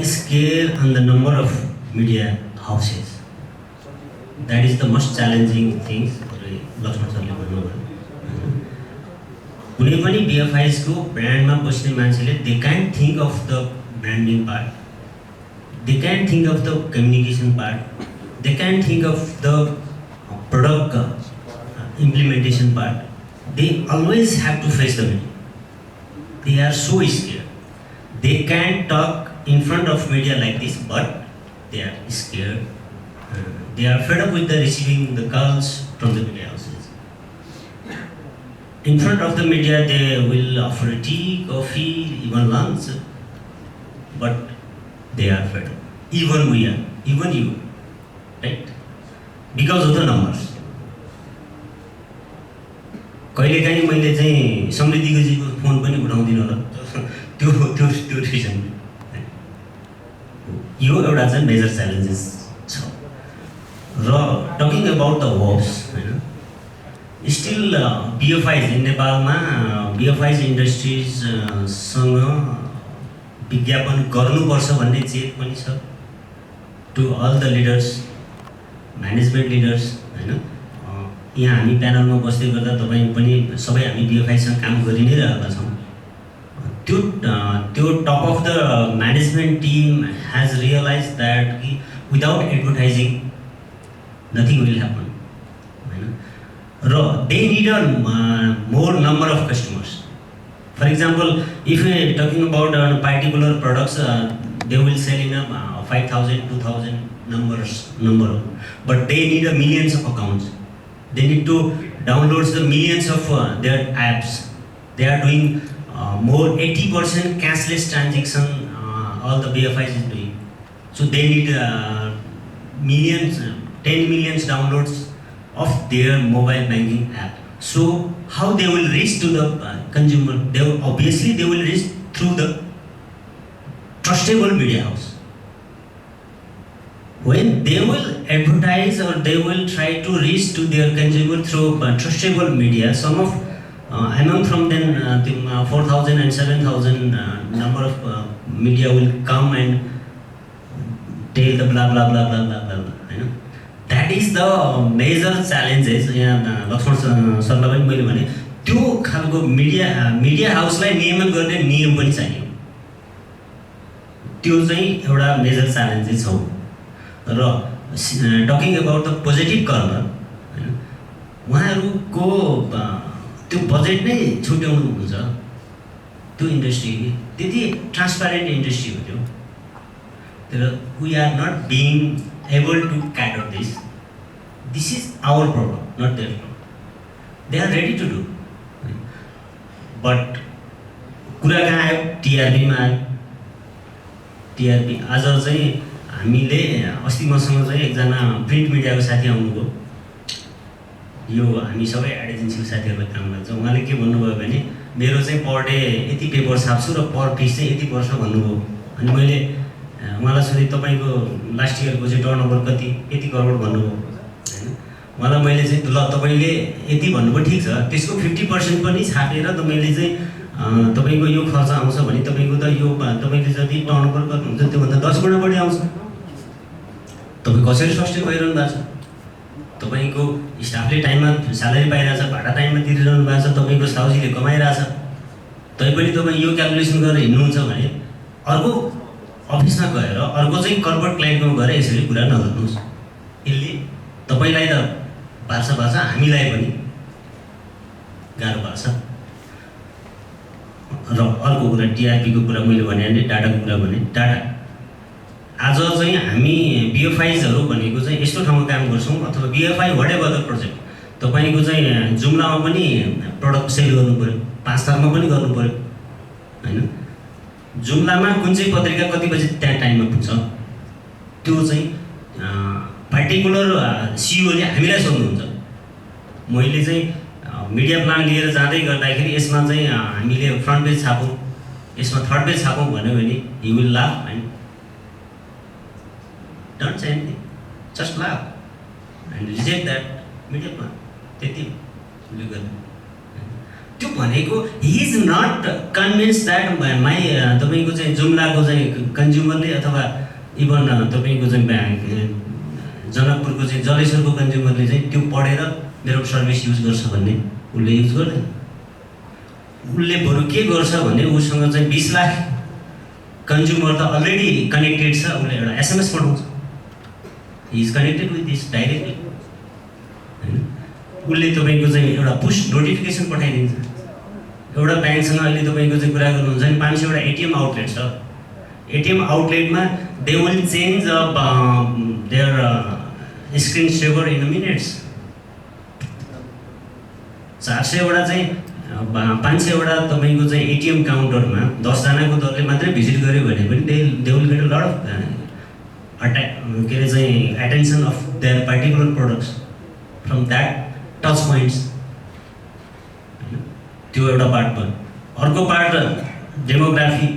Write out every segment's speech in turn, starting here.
are scared on the number of media houses. That is the most challenging things. Laxman सरले भन्नुभयो कुनै पनि BFIs को ब्रान्डमा बस्ने मान्छेले they can't think of the branding part, they can't think of the communication part, they can't think of the product implementation part. They always have to face the media. They are so scared. They can't talk in front of media like this, but they are scared. They are fed up with the receiving the calls from the media houses. In front of the media, they will offer tea, coffee, even lunch, but they are fed up. Even we are, even you, right? Because of the numbers. कहिलेकाहीँ मैले चाहिँ समृद्धिजीको phone पनि उठाउँदिनँ होला त्यो reason यो एउटा चाहिँ major challenges छ र टकिङ अबाउट द वर्क्स हैन स्टिल BFIs इन नेपालमा BFIs इन्डस्ट्रिजसँग विज्ञापन गर्नुपर्छ भन्ने चेत पनि छ to all the leaders management leaders हैन यहाँ हामी प्यानलमा बस्दै गर्दा तपाईँ पनि सबै हामी BFIसँग काम गरि नै रहेका छौँ त्यो top of the management team has realise that कि without advertising nothing will happen हैन र they need a more number of customers for example if you talking about particular products they will sell in 5,000 2,000 number but they need a millions of accounts. They need to download the millions of their apps. They are doing more 80% cashless transaction. All the BFIs is doing. So they need millions, 10 millions downloads of their mobile banking app. So how they will reach to the consumer? They will, obviously they will reach through the trustable media house. When they will advertise or they will try to reach to their consumer through trustable media, some of among from them 4,000 and 7,000 number of media will come and tell the blah blah blah blah blah blah. You know? That is the major challenges. Laxman सरलाई पनि मैले भने त्यो खालको media हाउसलाई नियमन गर्ने नियम पनि चाहियो त्यो चाहिँ एउटा मेजर च्यालेन्जेस हो र टकिङ अबाउट द पोजिटिभ कर्म हैन उहाँहरुको त्यो बजेट नै छुट्याउनु हुन्छ त्यो इन्डस्ट्री त्यति ट्रान्सप्यारेन्ट इन्डस्ट्री हो त्यो तर we are not being able to cater this is our problem not their problem they are ready to do but कुरा कहाँ आयो टिआरपीमा आयो टिआरपी आज चाहिँ हामीले अस्ति मसँग चाहिँ एकजना प्रिन्ट मिडियाको साथी आउनुभयो यो हामी सबै एड एजेन्सीको साथीहरुलाई काम लाग्छ उहाँले के भन्नुभयो भने मेरो चाहिँ पर डे यति पेपर छाप्छु र पर फिस चाहिँ यति पर्छ भन्नुभयो अनि मैले उहाँलाई सोधेँ तपाईको लास्ट इयरको चाहिँ टर्नओभर कति यति करोड भन्नुभयो हैन उहाँलाई मैले चाहिँ ल तपाईले यति भन्नुभयो ठीक छ त्यसको 50% पनि छापेर त मैले चाहिँ तपाईको यो खर्च आउँछ भने तपाईको त यो तपाईले जति टर्नओभर गर्नुहुन्छ त्यो भन्दा 10 गुणा बढी आउँछ तपाई कसरी सस्टेन गरिरहनु भएको छ तपाईको स्टाफले टाइममा स्यालेरी पाइरहेछ भाडा टाइममा तिरिरहनु भएको छ तपाईको साउजीले कमाइरहेछ तैपनि तपाई यो क्याल्कुलेसन गरेर हिँड्नुहुन्छ भने अर्को अफिसमा गएर अर्को चाहिँ कर्पोरेट क्लाइन्टमा गएर यसरी कुरा नगर्नुस् यसले तपाईलाई त पार्छ हामीलाई पनि गाह्रो पर्छ र अर्को कुरा टिआरपी को कुरा मैले भने नि डाटाको कुरा भने डाटा आज चाहिँ हामी BFIsहरु भनेको चाहिँ यस्तो ठाउँमा काम गर्छौं अथवा BFI व्हाटएभर द प्रोजेक्ट तपाईको चाहिँ जुम्लामा पनि प्रोडक्ट सेल गर्नु पर्यो पाँच तारमा पनि गर्नु पर्यो हैन जुम्लामा कुन चाहिँ पत्रिका कति बजे त्यहाँ टाइममा पुग्छ त्यो चाहिँ पार्टिकुलर सीईओ ले हामीलाई सोध्नुहुन्छ मैले चाहिँ मिडिया प्लान लिएर जाँदै गर्दाखेरि यसमा चाहिँ हामीले फ्रन्ट पेज छापौं यसमा थर्ड पेज छापौं भन्यो भने he will laugh and don't say anything just laugh and reject that media plan त्यति त्यो भनेको he is not convince that my तपाईँको चाहिँ जुम्लाको चाहिँ कन्ज्युमरले अथवा इभन तपाईँको चाहिँ जनकपुरको चाहिँ जलेश्वरको कन्ज्युमरले चाहिँ त्यो पढेर मेरो सर्भिस युज गर्छ भन्ने उसले युज गर्दैन। उसले बरु के गर्छ भने उसँग चाहिँ 20 लाख कन्ज्युमर त अलरेडी कनेक्टेड छ, उसले एउटा एसएमएस पठाउँछ, he is connected with this directly होइन। उसले तपाईँको चाहिँ एउटा पुश नोटिफिकेसन पठाइदिन्छ। एउटा ब्याङ्कसँग अहिले तपाईँको चाहिँ कुरा गर्नुहुन्छ भने 500 वटा एटिएम आउटलेट छ, एटिएम आउटलेटमा they will change their screen saver in minutes. 400 वटा चाहिँ 500 वटा तपाईँको चाहिँ एटिएम काउन्टरमा 10 जनाको दलले मात्रै भिजिट गर्यो भने पनि they will get a lot of के अरे चाहिँ attention of their particular products from that touch points. त्यो एउटा पार्ट भयो। अर्को पार्ट डेमोग्राफी,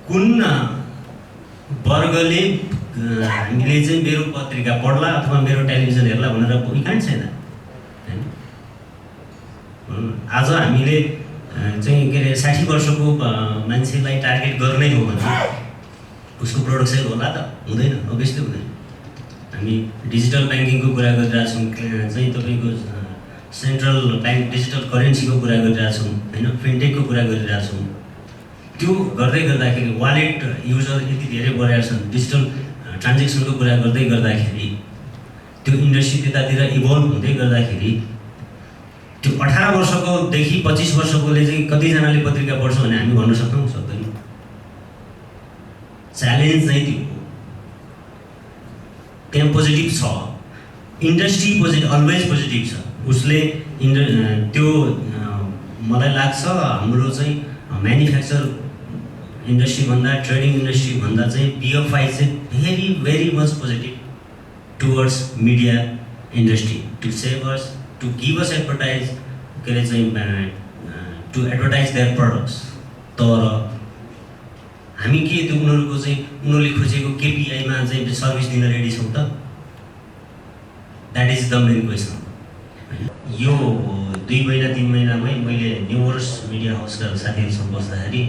कुन वर्गले हामीले चाहिँ मेरो पत्रिका पढ्ला अथवा मेरो टेलिभिजन हेर्ला भनेर कोही कान छैन हैन। आज हामीले चाहिँ के अरे 60 वर्षको मान्छेलाई टार्गेट गर्नै हो भने उसको प्रोडक्ट सेल होला त? हुँदैन, अभियसली हुँदैन। हामी डिजिटल ब्याङ्किङको कुरा गरिरहेछौँ, चाहिँ तपाईँको सेन्ट्रल ब्याङ्क डिजिटल करेन्सीको कुरा गरिरहेछौँ होइन, फिनटेकको कुरा गरिरहेछौँ। त्यो गर्दै गर्दाखेरि वालेट युजर यति धेरै बढेका छन्, डिजिटल ट्रान्जेक्सनको कुरा गर्दै गर्दाखेरि त्यो इन्डस्ट्री त्यतातिर इभल्भ हुँदै गर्दाखेरि त्यो 18 वर्षकोदेखि 25 वर्षकोले चाहिँ कतिजनाले पत्रिका पढ्छ भने हामी भन्न सक्छौँ? सक्दैनौँ। च्यालेन्ज चाहिँ त्यो हो। त्यहाँ पोजिटिभ छ, इन्डस्ट्री पोजिटिभ, अलवेज पोजिटिभ छ। उसले त्यो मलाई लाग्छ हाम्रो चाहिँ म्यानुफ्याक्चर इन्डस्ट्रीभन्दा ट्रेडिङ इन्डस्ट्रीभन्दा चाहिँ पिएफआई चाहिँ very very much positive towards media industry to save us, to give us advertise, के अरे चाहिँ टु एडभर्टाइज देयर प्रडक्ट्स। तर हामी के त्यो उनीहरूको चाहिँ उनीहरूले खोजेको केपिआईमा चाहिँ सर्भिस दिन रेडी छौँ त? That is the main question. यो 2 महिना 3 महिनामै मैले न्युवर्स मिडिया हाउसका साथीहरूसँग बस्दाखेरि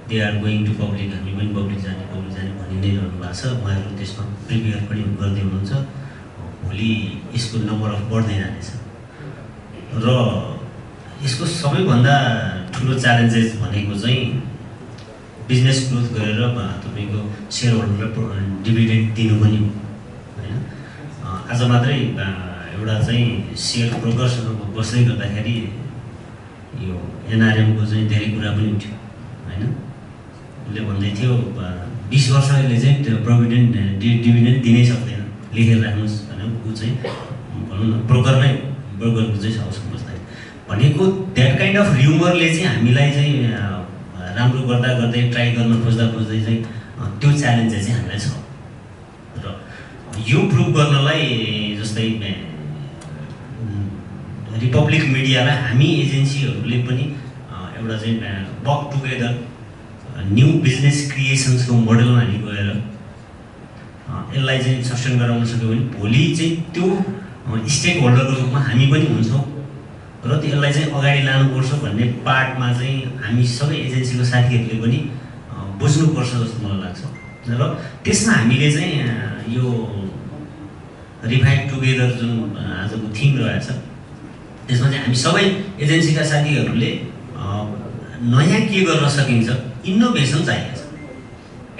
they are going to public, हामी पनि पब्लिक जाने भनि नै रहनु भएको छ। उहाँहरू त्यसमा प्रिपेयर पनि गर्दै हुनुहुन्छ। भोलि यसको नम्बर अफ बढ्दै जानेछ र यसको सबैभन्दा ठुलो च्यालेन्जेस भनेको चाहिँ बिजनेस ग्रोथ गरेर तपाईँको सेयर होल्डरलाई डिभिडेन्ड दिनु पनि हो होइन। आज मात्रै एउटा चाहिँ सेयर ब्रोकरसँग बस्दै गर्दाखेरि यो एनआरएमको चाहिँ धेरै कुरा पनि उठ्यो होइन। उसले भन्दै थियो 20 वर्षले चाहिँ त्यो प्रोभिडेन्ट डिभिडेन्ड दिनै सक्दैन, लेखेर राख्नुहोस् भनेर ऊ चाहिँ भनौँ न ब्रोकरको चाहिँ हाउसमा बस्दाखेरि भनेको द्याट काइन्ड अफ र्युमरले चाहिँ हामीलाई चाहिँ राम्रो गर्दा गर्दै ट्राई गर्न खोज्दै चाहिँ त्यो च्यालेन्ज चाहिँ हामीलाई छ। र यो प्रुभ गर्नलाई जस्तै रिपब्लिक मिडियालाई हामी एजेन्सीहरूले पनि एउटा चाहिँ वर्क टुगेदर न्यू बिजनेस क्रिएसन्सको मोडलमा हामी गएर यसलाई चाहिँ सस्टेन गराउन सक्यो भने भोलि चाहिँ त्यो स्टेक होल्डरको रूपमा हामी पनि हुन्छौँ र त्यसलाई चाहिँ अगाडि लानुपर्छ भन्ने पार्टमा चाहिँ हामी सबै एजेन्सीको साथीहरूले पनि बुझ्नुपर्छ जस्तो मलाई लाग्छ। र त्यसमा हामीले चाहिँ यो रिभाइभ टुगेदर जुन आजको थिम रहेछ त्यसमा चाहिँ हामी सबै एजेन्सीका साथीहरूले नयाँ के गर्न सकिन्छ, इनोभेसन चाहिएको छ।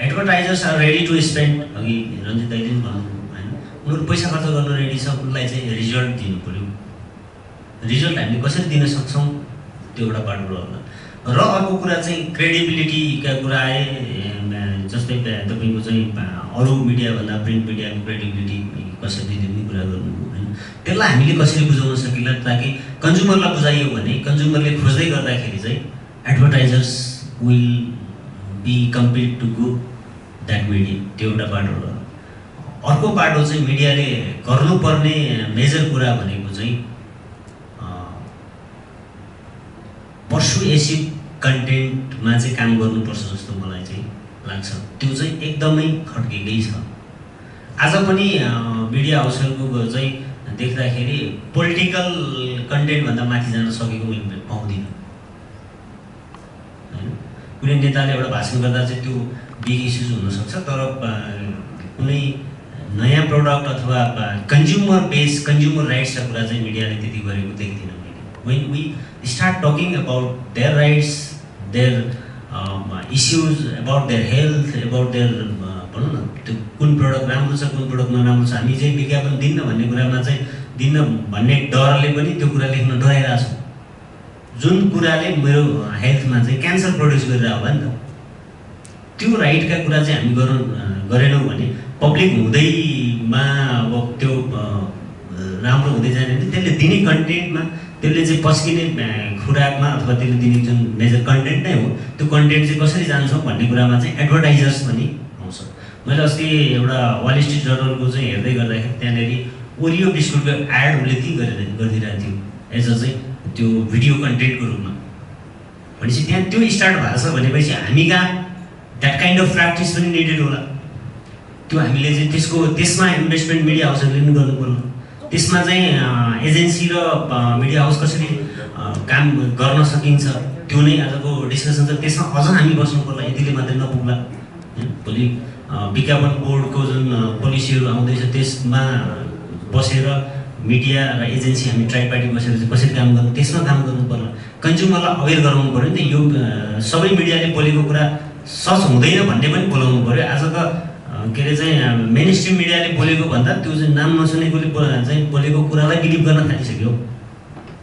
एडभर्टाइजर्स आर रेडी टु स्पेन्ड, अघि रञ्जित दाइले पनि भन्नु होइन, उनीहरू पैसा खर्च गर्न रेडी छ, उनलाई चाहिँ रिजल्ट दिनु पऱ्यो। रिजल्ट हामीले कसरी दिन सक्छौँ त्यो एउटा पार्ट होला। र अर्को कुरा चाहिँ क्रेडिबिलिटीका कुरा आए, जस्तै तपाईँको चाहिँ अरू मिडियाभन्दा प्रिन्ट मिडियाको क्रेडिबिलिटी कसरी दिने कुरा गर्नु होइन, त्यसलाई हामीले कसरी बुझाउन सकिला ताकि कन्ज्युमरलाई बुझाइयो भने कन्ज्युमरले खोज्दै गर्दाखेरि चाहिँ advertisers will be compelled to go that media. त्यो एउटा बाटो हो। अर्को बाटो चाहिँ मिडियाले गर्नुपर्ने मेजर कुरा भनेको चाहिँ पर्सुएसिभ कन्टेन्टमा चाहिँ काम गर्नुपर्छ जस्तो मलाई चाहिँ लाग्छ। त्यो चाहिँ एकदमै खड्केकै छ। आज पनि मिडिया हाउसहरूको चाहिँ देख्दाखेरि पोलिटिकल कन्टेन्टभन्दा माथि जान सकेको मैले पाउँदिनँ होइन। कुनै नेताले एउटा भाषण गर्दा चाहिँ त्यो बिग इस्युज हुनसक्छ, तर कुनै नयाँ प्रडक्ट अथवा कन्ज्युमर बेस कन्ज्युमर राइट्सका कुरा चाहिँ मिडियाले त्यति गरेको देख्दिनँ मैले। When we start talking about their rights, their issues, about their health, about their भनौँ न त्यो कुन प्रडक्ट राम्रो छ कुन प्रडक्ट नराम्रो छ, हामी चाहिँ विज्ञापन दिन्न भन्ने कुरामा चाहिँ दिन्न भन्ने डरले पनि त्यो कुरा लेख्न डराइरहेको छौँ। जुन कुराले मेरो हेल्थमा चाहिँ क्यान्सर प्रड्युस गरिरहेको होला नि त, त्यो राइटका कुरा चाहिँ हामी गरेनौँ भने पब्लिक हुँदैमा अब त्यो राम्रो हुँदै जाने भने त्यसले दिने कन्टेन्टमा, त्यसले चाहिँ पस्किने खुराकमा अथवा त्यसले दिने जुन मेजर कन्टेन्ट नै हो त्यो कन्टेन्ट चाहिँ कसरी जान्छ भन्ने कुरामा चाहिँ एडभर्टाइजर्स पनि आउँछ। मैले अस्ति एउटा वाल स्ट्रिट जर्नलको चाहिँ हेर्दै गर्दाखेरि त्यहाँनिर ओरियो बिस्कुटको एड उसले के गरिदिरहेको थियो एज अ चाहिँ त्यो भिडियो कन्टेन्टको रूपमा। भनेपछि त्यहाँ त्यो स्टार्ट भएको छ भनेपछि हामी कहाँ द्याट काइन्ड अफ प्र्याक्टिस पनि निडेड होला। त्यो हामीले चाहिँ त्यसमा इन्भेस्टमेन्ट मिडिया हाउसहरूले पनि गर्नु पर्ला। त्यसमा चाहिँ एजेन्सी र मिडिया हाउस कसरी काम गर्न सकिन्छ त्यो नै आजको डिस्कसन छ। त्यसमा अझ हामी बस्नु पर्ला, यतिले मात्रै नपुग्ला। भोलि विज्ञापन बोर्डको जुन पोलिसीहरू आउँदैछ त्यसमा बसेर मिडिया र एजेन्सी हामी ट्राइपार्टी बसेर चाहिँ कसरी काम गर्नु त्यसमा काम गर्नु पर्ला। कन्ज्युमरलाई अवेर गराउनु पऱ्यो नि त। यो सबै मिडियाले बोलेको कुरा सच हुँदैन भन्ने पनि बोलाउनु पऱ्यो। आज त के अरे चाहिँ मेन स्ट्रिम मिडियाले बोलेको भन्दा त्यो चाहिँ नाम नसुनेकोले चाहिँ बोलेको कुरालाई बिलिभ गर्न थालिसक्यो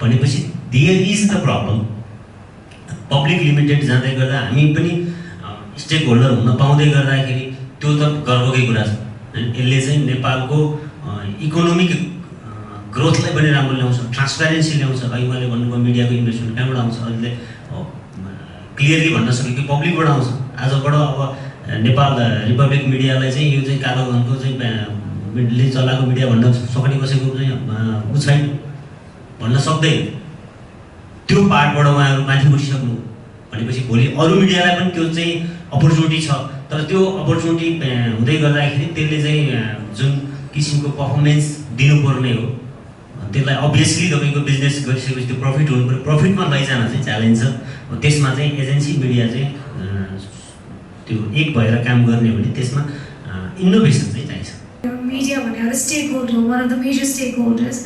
भनेपछि there is the problem. Public limited जाँदै गर्दा हामी पनि स्टेक होल्डर हुन पाउँदै गर्दाखेरि त्यो त गर्वकै कुरा छ। यसले चाहिँ नेपालको इकोनोमिक ग्रोथलाई पनि राम्रो ल्याउँछ, ट्रान्सप्यारेन्सी ल्याउँछ। अघि मैले भन्नुभयो मिडियाको इन्भेस्टमेन्ट कहाँबाट आउँछ, अहिले क्लियरली भन्न सक्यो कि पब्लिकबाट आउँछ। आजबाट अब नेपाल रिपब्लिक मिडियालाई चाहिँ यो चाहिँ कालो धनको चाहिँ चलाएको मिडिया भन्न सक्ने कसैको चाहिँ ऊ छैन, भन्न सक्दैन। त्यो पार्टबाट उहाँहरू माथि उठिसक्नु भनेपछि भोलि अरू मिडियालाई पनि त्यो चाहिँ अपर्च्युनिटी छ। तर त्यो अपर्च्युनिटी हुँदै गर्दाखेरि त्यसले चाहिँ जुन किसिमको पर्फर्मेन्स दिनुपर्ने हो त्यसलाई अभियसली तपाईँको बिजनेस गरिसकेपछि त्यो प्रफिट हुनु पऱ्यो। प्रफिटमा लैजान चाहिँ च्यालेन्ज छ। त्यसमा चाहिँ एजेन्सी मिडिया चाहिँ त्यो एक भएर काम गर्ने भने त्यसमा इनोभेसन चाहिँ चाहिन्छ। मिडिया भनेर stake holder, one of the major stake holders,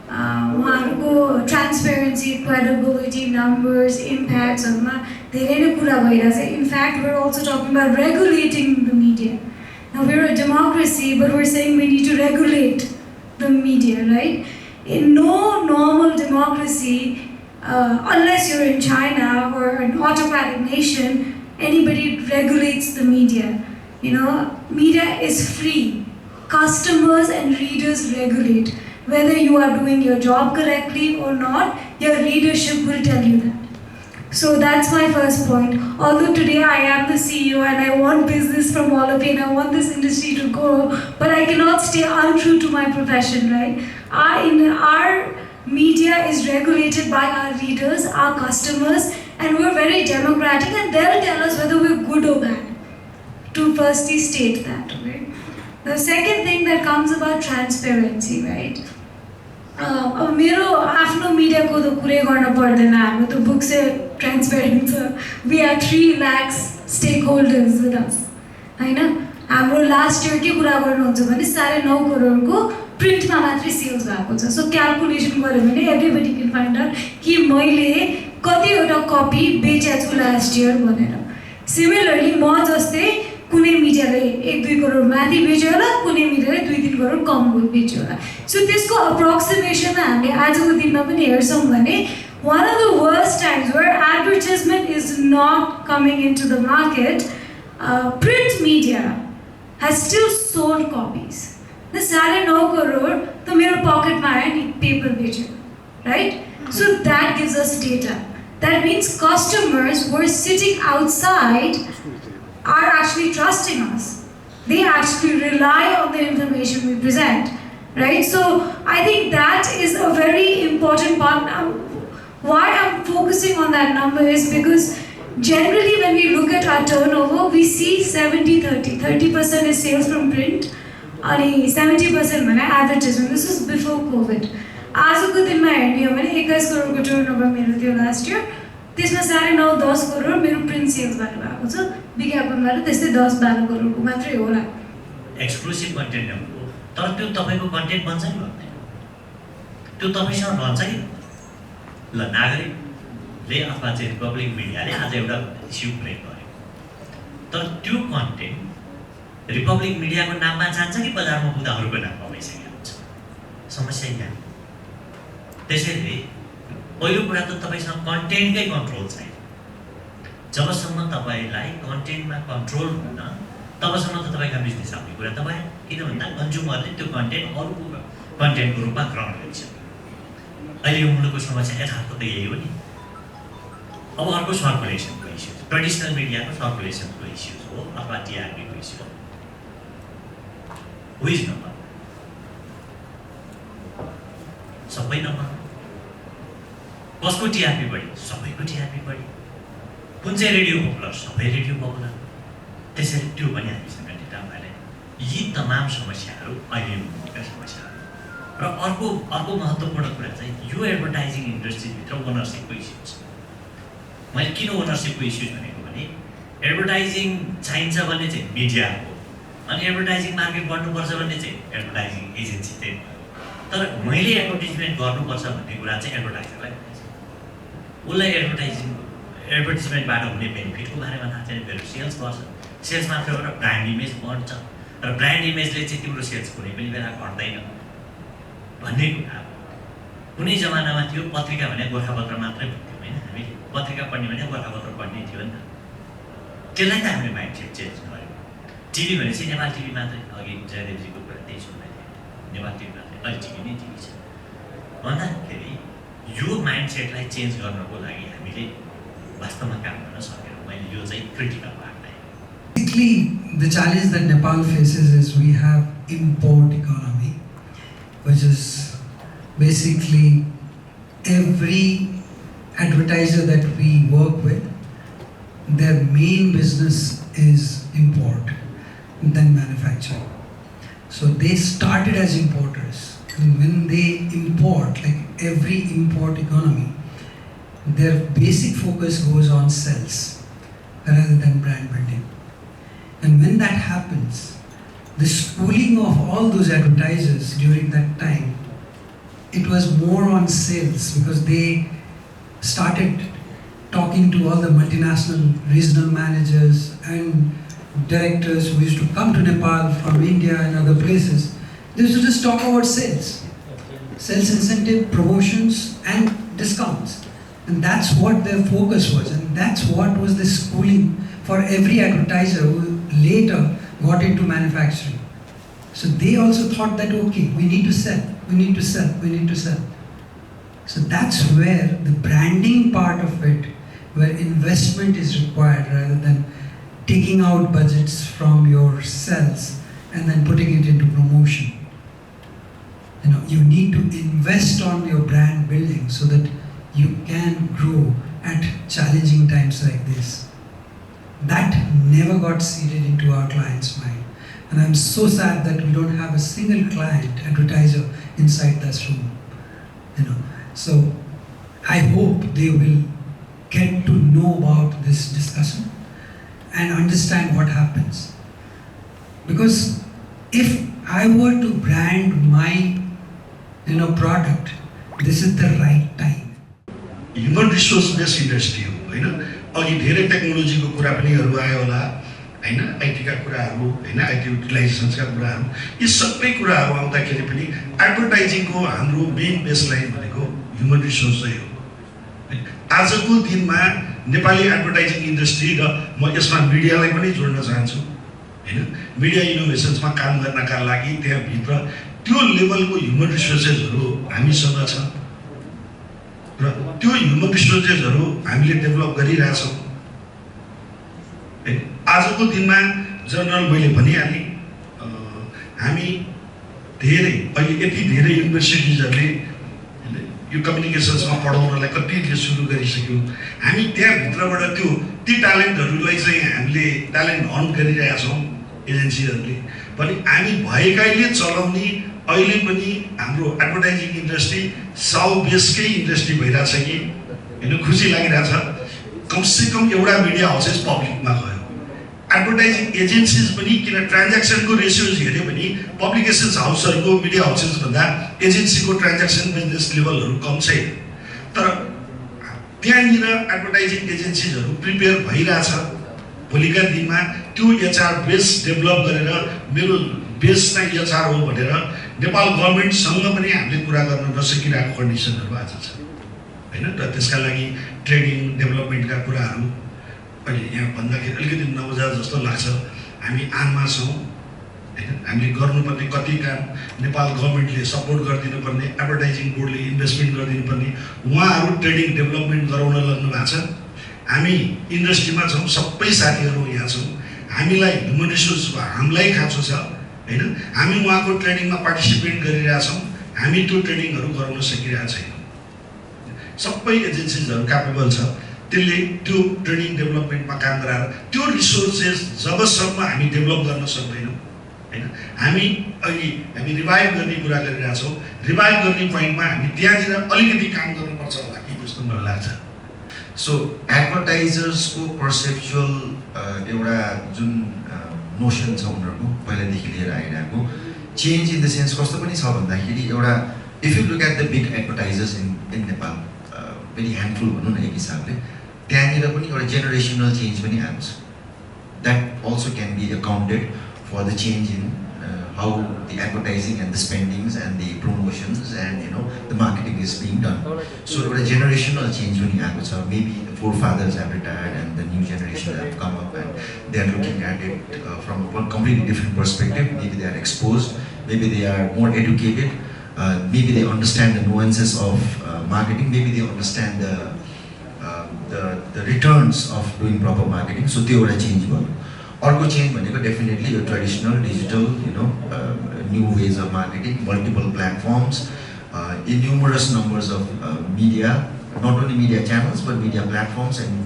उहाँहरूको ट्रान्सपेरेन्सी, क्रेडिबिलिटी, नम्बर्स, इम्प्याक्ट्सहरूमा धेरै नै कुरा भइरहेछ। In fact we are also talking about regulating the media. Now we are a democracy but we are saying we need to regulate the media, right? In no normal democracy, unless you're in China or an autocratic nation, anybody regulates the media. You know, media is free. Customers and readers regulate. Whether you are doing your job correctly or not, your readership will tell you that. So that's my first point. Although today I am the CEO and I want business from all of you and I want this industry to grow, but I cannot stay untrue to my profession, right? Our media is regulated by our readers, our customers, and we're very democratic and they'll tell us whether we're good or bad. To firstly state that, okay? The second thing that comes about transparency, right? अब मेरो आफ्नो मिडियाको त कुरै गर्न पर्दैन, हाम्रो त बुक चाहिँ ट्रान्सपेरेन्ट छ। We are 3 lakh stake holders with us, होइन? हाम्रो लास्ट इयर के कुरा गर्नुहुन्छ भने 9.5 करोडको प्रिन्टमा मात्रै सेल्स भएको छ। सो क्यालकुलेसन गऱ्यो भने एभ्रीबडी क्यान फाइन्ड आउट कि मैले कतिवटा कपी बेचेको छु लास्ट इयर भनेर। सिमिलरली म जस्तै कुनै मिडियाले 1-2 करोड माथि बेच्यो होला, कुनै मिडियाले 2-3 करोड कम बेच्यो होला। सो त्यसको अप्रोक्सिमेसन हामीले आजको दिनमा पनि हेर्छौँ भने one of the worst times where advertisement is not coming into the market, print media has still sold copies. The 9.5 crore to मेरो पकेटमा आयो नि पेपर बेच्यो, right? So that gives us data. That means customers who are sitting outside are actually trusting us. They actually rely on the information we present, right? So I think that is a very important part. Why I'm focusing on that number is because generally when we look at our turnover, we see 70-30. 30% is sales from print, अनि 70% भने advertisement. This is before covid. आजको दिनमा हेर्ने हो भने 21 करोडको turnover मेरो थियो last year. त्यसमा 9.5-10 करोड मेरो प्रिन्ट सेल्सबाट भएको छ. विज्ञापनबाट त्यस्तै 10-12 करोडको मात्रै होला. एक्सक्लुसिभ कन्टेन्ट हो, तर त्यो तपाईँको कन्टेन्ट बन्छ नि भन्दैन, त्यो तपाईँसँग रहन्छ कि. ल नागरिकले अथवा चाहिँ रिपब्लिक मिडियाले आज एउटा इस्यु ब्रेक गर्यो, तर त्यो कन्टेन्ट रिपब्लिक मिडियाको नाममा जान्छ कि बजारमा पुग्दा अरूको नाममा भइसकेको हुन्छ. समस्या यहाँ. त्यसैले पहिलो कुरा त तपाईँसँग कन्टेन्टकै कन्ट्रोल छैन. जबसम्म तपाईँलाई कन्टेन्टमा कन्ट्रोल हुन्न तबसम्म त तपाईँका बिजनेस आउने कुरा तपाईँ, किन भन्दा कन्ज्युमरले त्यो कन्टेन्ट अरूको कन्टेन्टको रूपमा ग्रहण गरिसक्यो. अहिले यो मुलुकको समस्या यथार्थ त यही हो नि. अब अर्को सर्कुलेसनको इस्यु, ट्रेडिसनल मिडियाको सर्कुलेसनको इस्युज हो अथवा टिआरपीको इस्यु हो. हुइज नम्बर सबै नम्बर. कसको टिआरपी बढी? सबैको टिआरपी बढी. कुन चाहिँ रेडियो पपुलर? सबै रेडियो पपुलर. त्यसैले त्यो पनि हामीसँग डेटा भएन. यी तमाम समस्याहरू अहिले मुलुकका समस्याहरू. र अर्को महत्त्वपूर्ण कुरा चाहिँ यो एडभर्टाइजिङ इन्डस्ट्रीभित्र ओनरसिपको इस्यु छ. मैले किन ओनरसिपको इस्युज भनेको भने एडभर्टाइजिङ चाहिन्छ भन्ने चाहिँ मिडिया हो, अनि एडभर्टाइजिङ मार्केट बढ्नुपर्छ भन्ने चाहिँ एडभर्टाइजिङ एजेन्सी चाहिँ. तर मैले एडभर्टिजमेन्ट गर्नुपर्छ भन्ने कुरा चाहिँ एडभर्टाइजरलाई उसलाई एडभर्टिजमेन्टबाट हुने बेनिफिटको बारेमा थाहा छैन. मेरो सेल्स गर्छ, सेल्स मात्र हो र ब्रान्ड इमेज बढ्छ, र ब्रान्ड इमेजले चाहिँ तिम्रो सेल्स कुनै पनि बेला घट्दैन भन्ने कुरा. कुनै जमानामा थियो पत्रिका भने गोर्खापत्र मात्रै भन्थ्यौँ होइन, हामीले पत्रिका पढ्ने भने गोर्खापत्र पढ्ने थियो नि त. त्यसलाई त हामीले माइन्डसेट चेन्ज गर्यौँ. टिभी भनेपछि नेपाल टिभी मात्रै. अघि जयदेवजीको कुरा त्यही सुन्दै थियो, नेपाल टिभी मात्रै, अहिले टिभी नै टिभी छ भन्दाखेरि यो माइन्डसेटलाई चेन्ज गर्नको लागि हामीले वास्तवमा काम गर्न सकेनौँ. मैले यो चाहिँ क्रिटिकल लाग्दैन. Basically, the challenge that Nepal faces is we have import economy, which is basically every advertiser that we work with, their main business is import than manufacturing. So they started as importers, and when they import, like every import economy, their basic focus goes on sales rather than brand building. And when that happens, the schooling of all those advertisers during that time, it was more on sales, because they started talking to all the multinational regional managers and directors who used to come to Nepal from India and other places. They used to just talk about sales incentive, promotions and discounts. And that's what their focus was, and that's what was the schooling for every advertiser who later got into manufacturing. So they also thought that, okay, we need to sell. So that's where the branding part of it, where investment is required rather than taking out budgets from your sales and then putting it into promotion. You need to invest on your brand building so that you can grow at challenging times like this. That never got seeded into our clients' mind. And I'm so sad that we don't have a single client advertiser inside this room. So I hope they will get to know about this discussion and understand what happens. Because if I were to brand my product, this is the right time. Human resource based industry हो होइन. अघि धेरै टेक्नोलोजीको कुरा पनि आयो होला होइन, आइटीका कुराहरू होइन, आइटी युटिलाइजेसन्सका कुराहरू, यी सबै कुराहरू आउँदाखेरि पनि एडभर्टाइजिङको हाम्रो मेन बेसलाइन भनेको ह्युमन रिसोर्सै हो. आजको दिनमा नेपाली एडभर्टाइजिङ इन्डस्ट्री र म यसमा मिडियालाई पनि जोड्न चाहन्छु होइन. मिडिया इनोभेसन्समा काम गर्नका लागि त्यहाँभित्र त्यो लेभलको ह्युमन रिसोर्सेसहरू हामीसँग छ र त्यो ह्युमन रिसोर्सेसहरू हामीले डेभलप गरिरहेछौँ. आजको दिनमा जनरल मैले भनिहालेँ, हामी धेरै अहिले यति धेरै युनिभर्सिटिजहरूले यो कम्युनिकेसन्समा पढाउनलाई कतिले सुरु गरिसक्यौँ. हामी त्यहाँभित्रबाट ती ट्यालेन्टहरूलाई चाहिँ हामीले ट्यालेन्ट हन्ट गरिरहेछौँ. एजेन्सीहरूले पनि हामी भएकाले चलाउने अहिले पनि हाम्रो एडभर्टाइजिङ इन्डस्ट्री साउथ बेसकै इन्डस्ट्री भइरहेछ कि होइन खुसी लागिरहेछ कमसेकम एउटा मिडिया हाउसेस पब्लिकमा गयो एडभर्टाइजिङ एजेन्सिज पनि किन ट्रान्ज्याक्सनको रेसियोज हेऱ्यो भने पब्लिकेसन्स हाउसहरूको मिडिया हाउसेसभन्दा एजेन्सीको ट्रान्ज्याक्सन बिजनेस लेभलहरू कम छैन तर त्यहाँनिर एडभर्टाइजिङ एजेन्सिजहरू प्रिपेयर भइरहेछ भोलिका दिनमा त्यो एचआर बेस डेभलप गरेर मेरो बेस चाहिँ एचआर हो भनेर नेपाल गभर्मेन्टसँग पनि हामीले कुरा गर्न नसकिरहेको कन्डिसनहरू आज छ होइन र त्यसका लागि ट्रेनिङ डेभलपमेन्टका कुराहरू अहिले यहाँ भन्दाखेरि अलिकति नबुझा जस्तो लाग्छ हामी आनमा छौँ होइन हामीले गर्नुपर्ने कति काम नेपाल गभर्मेन्टले सपोर्ट गरिदिनुपर्ने एडभर्टाइजिङ बोर्डले इन्भेस्टमेन्ट गरिदिनुपर्ने उहाँहरू ट्रेनिङ डेभलपमेन्ट गराउन लाग्नु भएको छ हामी इन्डस्ट्रीमा छौँ सबै साथीहरू यहाँ छौँ हामीलाई ह्युमन रिसोर्स हामीलाई खाँचो छ होइन हामी उहाँको ट्रेनिङमा पार्टिसिपेट गरिरहेछौँ हामी त्यो ट्रेनिङहरू गराउन सकिरहेको छैनौँ सबै एजेन्सिजहरू क्यापेबल छ त्यसले त्यो ट्रेनिङ डेभलपमेन्टमा काम गराएर त्यो रिसोर्सेस जबसम्म हामी डेभलप गर्न सक्दैनौँ होइन हामी रिभाइभ गर्ने कुरा गरिरहेछौँ रिभाइभ गर्ने पोइन्टमा हामी त्यहाँनिर अलिकति काम गर्नुपर्छ होला कि जस्तो मलाई लाग्छ सो एडभर्टाइजर्सको पर्सेप्चुअल एउटा जुन नोसन छ उनीहरूको पहिलादेखि लिएर आइरहेको चेन्ज इन द सेन्स कस्तो पनि छ भन्दाखेरि एउटा if you look at the big advertisers in Nepal very handful भनौँ न एक हिसाबले त्यहाँनिर पनि एउटा जेनेरेसनल चेन्ज पनि आएको छ that also can be accounted for the change in how the advertising and the spendings and the promotions and the marketing is being done. So a generational change when you have, maybe the forefathers have retired and the new generation have come up and they are looking at it from a completely different perspective. Maybe they are exposed, maybe they are more educated, maybe they understand the nuances of marketing, maybe they understand the returns of doing proper marketing. So they are change. अर्को change भनेको definitely यो traditional digital new ways of marketing multiple platforms numerous numbers of media not only media channels but media platforms and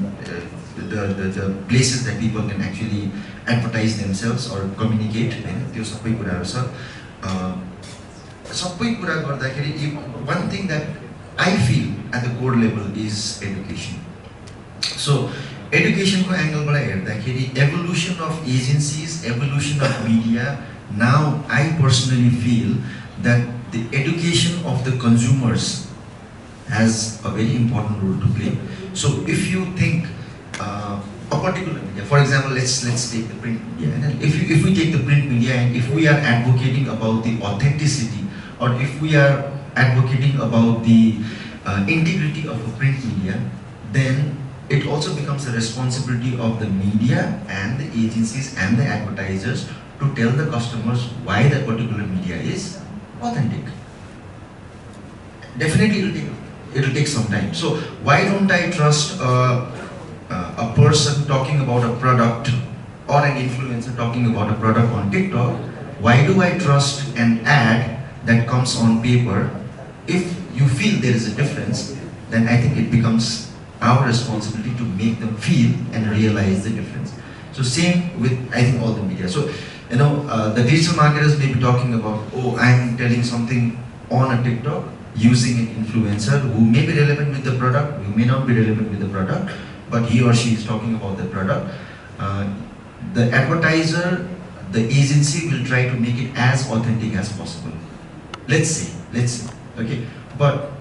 the places that people can actually advertise themselves or communicate होइन त्यो सबै कुराहरू छ सबै कुरा गर्दाखेरि one thing that I feel at the core level is education so एडुकेसनको एङ्गलबाट हेर्दाखेरि evolution of agencies evolution of media now I personally feel that the education of the consumers has a very important role to play. So if you think a particular media, for example, let's take the print media, and if we take the print media and if we are advocating about the authenticity or if we are advocating about the integrity of a print media, then it also becomes the responsibility of the media and the agencies and the advertisers to tell the customers why that particular media is authentic. Definitely it'll take some time. So why don't I trust a person talking about a product or an influencer talking about a product on TikTok? Why do I trust an ad that comes on paper? If you feel there is a difference, then I think it becomes our responsibility to make them feel and realize the difference. So same with, I think, all the media. So, the digital marketers may be talking about, oh, I'm telling something on a TikTok using an influencer who may be relevant with the product, who may not be relevant with the product, but he or she is talking about the product. The advertiser, the agency will try to make it as authentic as possible. Let's say, okay? But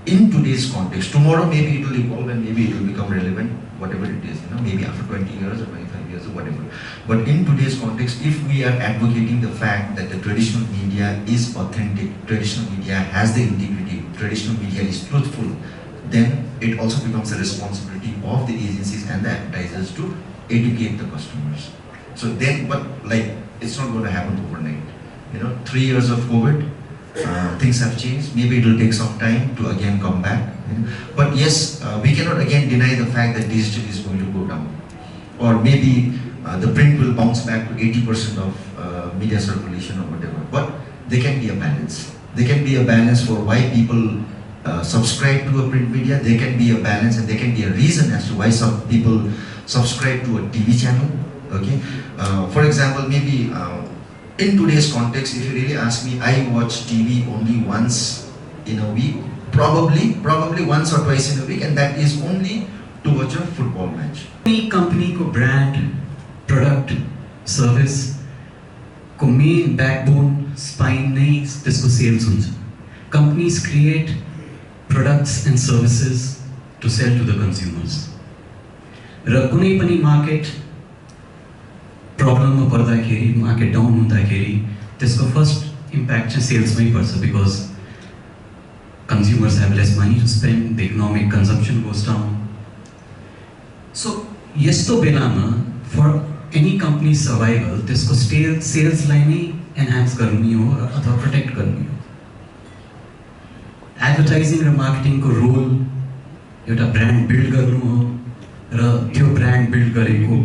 in today's context, tomorrow maybe it will evolve and maybe it will become relevant, whatever it is, maybe after 20 years or 25 years or whatever. But in today's context, if we are advocating the fact that the traditional media is authentic, traditional media has the integrity, traditional media is truthful, then it also becomes the responsibility of the agencies and the advertisers to educate the customers. So then, but it's not going to happen overnight. 3 years of COVID, things have changed. Maybe it will take some time to again come back. But yes, we cannot again deny the fact that digital is going to go down. Or maybe the print will bounce back to 80% of media circulation or whatever. But there can be a balance. There can be a balance for why people subscribe to a print media. There can be a balance and there can be a reason as to why some people subscribe to a TV channel. Okay, for example, maybe in today's context, if you really ask me, I watch TV only once in a week, probably once or twice in a week, and that is only to watch a football match. कुनै कम्पनीको brand, product, service को main backbone, spine नै त्यसको sales हुन्छ. Companies create products and services to sell to the consumers. र कुनै पनि market प्रब्लममा पर्दाखेरि, मार्केट डाउन हुँदाखेरि त्यसको फर्स्ट इम्प्याक्ट चाहिँ सेल्समै पर्छ, because consumers have less money to spend, the economic consumption goes down. So, yesto belama, for any company's survival, त्यसको sales लाई नै enhance गर्नु हो अथवा protect गर्नु हो. Advertising र marketing को role एउटा brand build गर्नु हो र त्यो brand build गरेको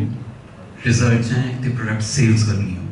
result चाहिँ त्यो product sales गर्नु हो.